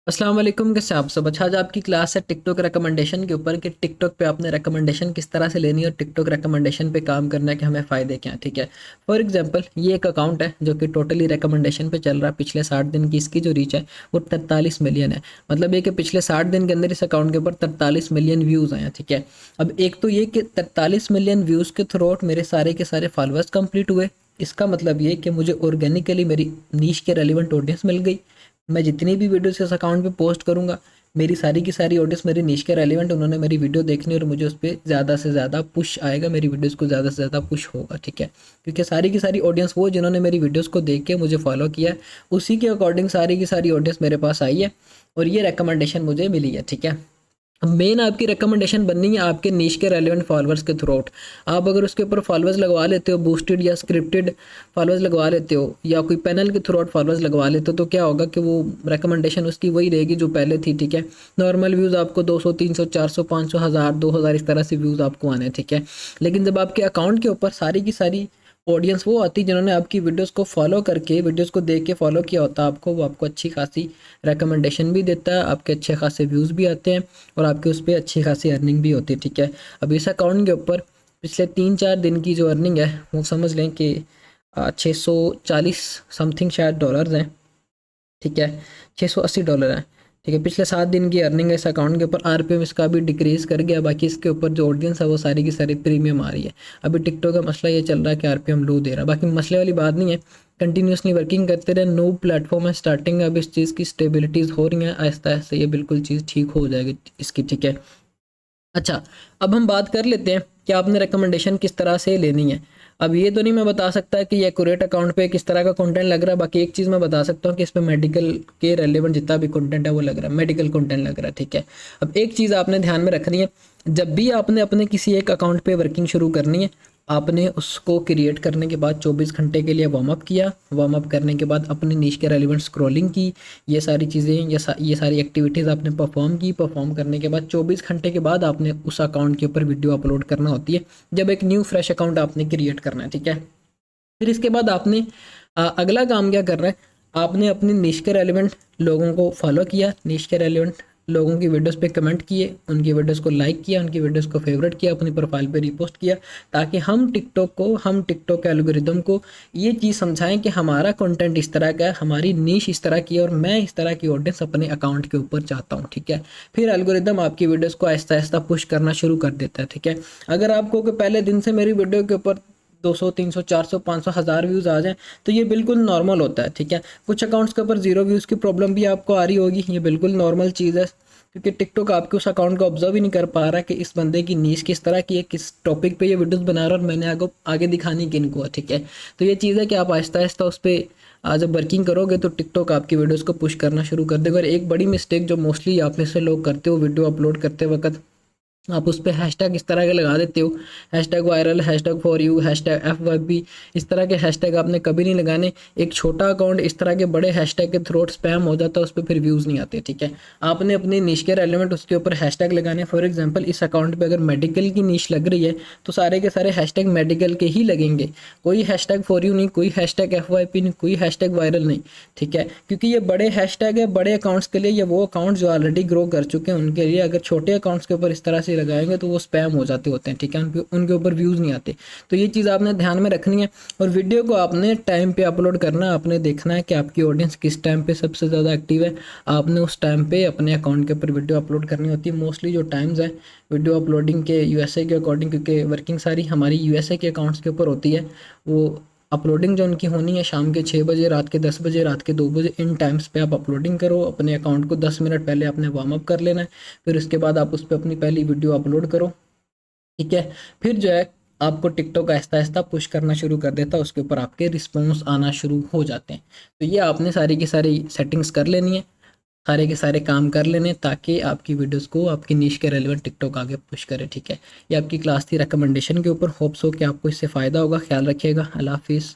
अस्सलाम वालेकुम, कैसे आप सब। अच्छा, आज आपकी क्लास है टिकटॉक रिकमेंडेशन के ऊपर कि टिकटॉक पे आपने रिकमेंडेशन किस तरह से लेनी है और टिकटॉक रिकमेंडेशन पे काम करना है कि हमें फ़ायदे क्या हैं। ठीक है, फॉर एग्जांपल ये एक अकाउंट है जो कि टोटली रिकमेंडेशन पे चल रहा है। पिछले 60 दिन की इसकी जो रीच है वो 43 मिलियन है। मतलब ये कि पिछले 60 दिन के अंदर इस अकाउंट के ऊपर 43 मिलियन व्यूज़ आए हैं। ठीक है, अब एक तो ये कि 43 मिलियन व्यूज़ के थ्रू आउट मेरे सारे के सारे फॉलोअर्स कंप्लीट हुए। इसका मतलब ये कि मुझे ऑर्गेनिकली मेरी नीश के रेलिवेंट ऑडियंस मिल गई। मैं जितनी भी वीडियोस इस अकाउंट पे पोस्ट करूँगा, मेरी सारी की सारी ऑडियंस मेरी निश के रेलिवेंट, उन्होंने मेरी वीडियो देखनी और मुझे उस पर ज़्यादा से ज़्यादा पुश आएगा, मेरी वीडियोस को ज़्यादा से ज़्यादा पुश होगा। ठीक है, क्योंकि सारी की सारी ऑडियंस वो जिन्होंने मेरी वीडियोस को देख के मुझे फॉलो किया है, उसी के अकॉर्डिंग सारी की सारी ऑडियंस मेरे पास आई है और ये रिकमेंडेशन मुझे मिली है। ठीक है, मेन आपकी रिकमेंडेशन बननी है आपके नीश के रेलिवेंट फॉलोअर्स के थ्रू आउट। आप अगर उसके ऊपर फॉलोअर्स लगवा लेते हो, बूस्टेड या स्क्रिप्टेड फॉलोअर्स लगवा लेते हो या कोई पैनल के थ्रू आउट फॉलोअर्स लगवा लेते हो, तो क्या होगा कि वो रिकमेंडेशन उसकी वही रहेगी जो पहले थी। ठीक है, नॉर्मल व्यूज़ आपको 200 300 400 500 हज़ार 2000 इस तरह से व्यूज़ आपको आने हैं। ठीक है, लेकिन जब आपके अकाउंट के ऊपर सारी की सारी ऑडियंस वो आती है जिन्होंने आपकी वीडियोस को फॉलो करके, वीडियोस को देख के फॉलो किया होता है आपको, वो आपको अच्छी खासी रिकमेंडेशन भी देता है, आपके अच्छे खासे व्यूज़ भी आते हैं और आपके उस पर अच्छी खासी अर्निंग भी होती है। ठीक है, अब इस अकाउंट के ऊपर पिछले 3-4 दिन की जो अर्निंग है वो समझ लें कि 640 समथिंग शायद डॉलर्स हैं। ठीक है, $680 है। ठीक है, पिछले 7 दिन की अर्निंग है इस अकाउंट के ऊपर। आरपीएम इसका भी डिक्रीज़ कर गया। बाकी इसके ऊपर जो ऑडियंस है वो सारी की सारी प्रीमियम आ रही है। अभी टिकटॉक का मसला ये चल रहा है कि आरपीएम लो दे रहा है, बाकी मसले वाली बात नहीं है। कंटिन्यूसली वर्किंग करते रहे, नो प्लेटफॉर्म है स्टार्टिंग, अब इस चीज़ की स्टेबिलिटीज़ हो रही हैं, आहिस्ता आहिस्ता ये बिल्कुल चीज़ ठीक हो जाएगी इसकी। ठीक है, अच्छा, अब हम बात कर लेते हैं कि आपने रिकमेंडेशन किस तरह से लेनी है। अब ये तो नहीं मैं बता सकता कि ये एक्यूरेट अकाउंट पे किस तरह का कंटेंट लग रहा है। बाकी एक चीज़ मैं बता सकता हूँ कि इस पे मेडिकल के रेलेवेंट जितना भी कंटेंट है वो लग रहा है, मेडिकल कंटेंट लग रहा है। ठीक है, अब एक चीज़ आपने ध्यान में रखनी है, जब भी आपने अपने किसी एक अकाउंट पे वर्किंग शुरू करनी है, आपने उसको क्रिएट करने के बाद 24 घंटे के लिए वार्म अप किया। वार्म अप करने के बाद अपनी नीश के रेलिवेंट स्क्रॉलिंग की, ये सारी चीज़ें, ये सारी एक्टिविटीज़ आपने परफॉर्म की। परफॉर्म करने के बाद 24 घंटे के बाद आपने उस अकाउंट के ऊपर वीडियो अपलोड करना होती है, जब एक न्यू फ्रेश अकाउंट आपने क्रिएट करना है। ठीक है, फिर इसके बाद आपने अगला काम क्या करना है, आपने अपनी निश के रेलिवेंट लोगों को फॉलो किया, निश के रेलिवेंट लोगों की वीडियोस पे कमेंट किए, उनकी वीडियोस को लाइक किया, उनकी वीडियोस को फेवरेट किया, अपनी प्रोफाइल पे रिपोस्ट किया, ताकि हम टिकटॉक के एल्गोरिदम को ये चीज़ समझाएं कि हमारा कंटेंट इस तरह का है, हमारी नीश इस तरह की है और मैं इस तरह की ऑडियंस अपने अकाउंट के ऊपर चाहता हूँ। ठीक है, फिर एल्गोरिदम आपकी वीडियोस को आहिस्ता आहिस्ता पुश करना शुरू कर देता है। ठीक है, अगर आपको कि पहले दिन से मेरी वीडियो के ऊपर 200 300 400 500 हज़ार व्यूज़ आ जाएँ तो ये बिल्कुल नॉर्मल होता है। ठीक है, कुछ अकाउंट्स के ऊपर ज़ीरो व्यूज़ की प्रॉब्लम भी आपको आ रही होगी, ये बिल्कुल नॉर्मल चीज़ है, क्योंकि टिकटॉक आपके उस अकाउंट को ऑब्जर्व ही नहीं कर पा रहा कि इस बंदे की नीश किस तरह की है, किस टॉपिक पे ये वीडियोस बना रहा है और मैंने आगे दिखानी किन को है। ठीक है, तो ये चीज़ है कि आप आहिस्ता आहिस्ता उस पर जब वर्किंग करोगे तो टिकटॉक आपकी वीडियोस को पुश करना शुरू कर देगा। और एक बड़ी मिस्टेक जो मोस्टली आप में से लोग करते हो वीडियो अपलोड करते वक्त, आप उस पर हैशटैग इस तरह के लगा देते हो, hashtag viral, hashtag for you, hashtag FYP, इस तरह के हैशटैग आपने कभी नहीं लगाने। एक छोटा अकाउंट इस तरह के बड़े हैशटैग के थ्रू स्पैम हो जाता है, उस पर फिर व्यूज़ नहीं आते। ठीक है, आपने अपनी निश के रेलिवेंट उसके ऊपर हैशटैग लगाने। फॉर एग्जांपल इस अकाउंट पे अगर मेडिकल की निश लग रही है तो सारे के सारे हैशटैग मेडिकल के ही लगेंगे, कोई हैशटैग फॉर यू नहीं, कोई हैशटैग FYP नहीं, कोई हैशटैग वायरल नहीं। ठीक है, क्योंकि ये बड़े हैशटैग है बड़े अकाउंट्स के लिए, या वो अकाउंट जो ऑलरेडी ग्रो कर चुके हैं उनके लिए। अगर छोटे अकाउंट्स के ऊपर इस तरह से लगाएंगे तो वो स्पैम हो जाते होते हैं। ठीक है, उनके ऊपर व्यूज़ नहीं आते। तो ये चीज़ आपने ध्यान में रखनी है और वीडियो को आपने टाइम पे अपलोड करना है। आपने देखना है कि आपकी ऑडियंस किस टाइम पे सबसे ज़्यादा एक्टिव है, आपने उस टाइम पे अपने अकाउंट के ऊपर वीडियो अपलोड करनी होती है। मोस्टली जो टाइम्स हैं वीडियो अपलोडिंग के USA के अकॉर्डिंग, क्योंकि वर्किंग सारी हमारी USA के अकाउंट्स के ऊपर होती है, वो अपलोडिंग जो उनकी होनी है शाम के 6 बजे, रात के 10 बजे, रात के 2 बजे, इन टाइम्स पे आप अपलोडिंग करो। अपने अकाउंट को 10 मिनट पहले आपने वार्म अप कर लेना है, फिर उसके बाद आप उस पर अपनी पहली वीडियो अपलोड करो। ठीक है, फिर जो है आपको टिकटॉक आहिस्ता आहिस्ता पुश करना शुरू कर देता है, उसके ऊपर आपके रिस्पॉन्स आना शुरू हो जाते हैं। तो ये आपने सारी की सारी सेटिंग्स कर लेनी है, सारे के सारे काम कर लेने, ताकि आपकी वीडियोस को आपकी नीश के रेलिवेंट टिकटॉक आगे पुश करे। ठीक है, ये आपकी क्लास थी रिकमेंडेशन के ऊपर। होप्स हो कि आपको इससे फ़ायदा होगा। ख्याल रखिएगा। अल्लाह हाफिज़।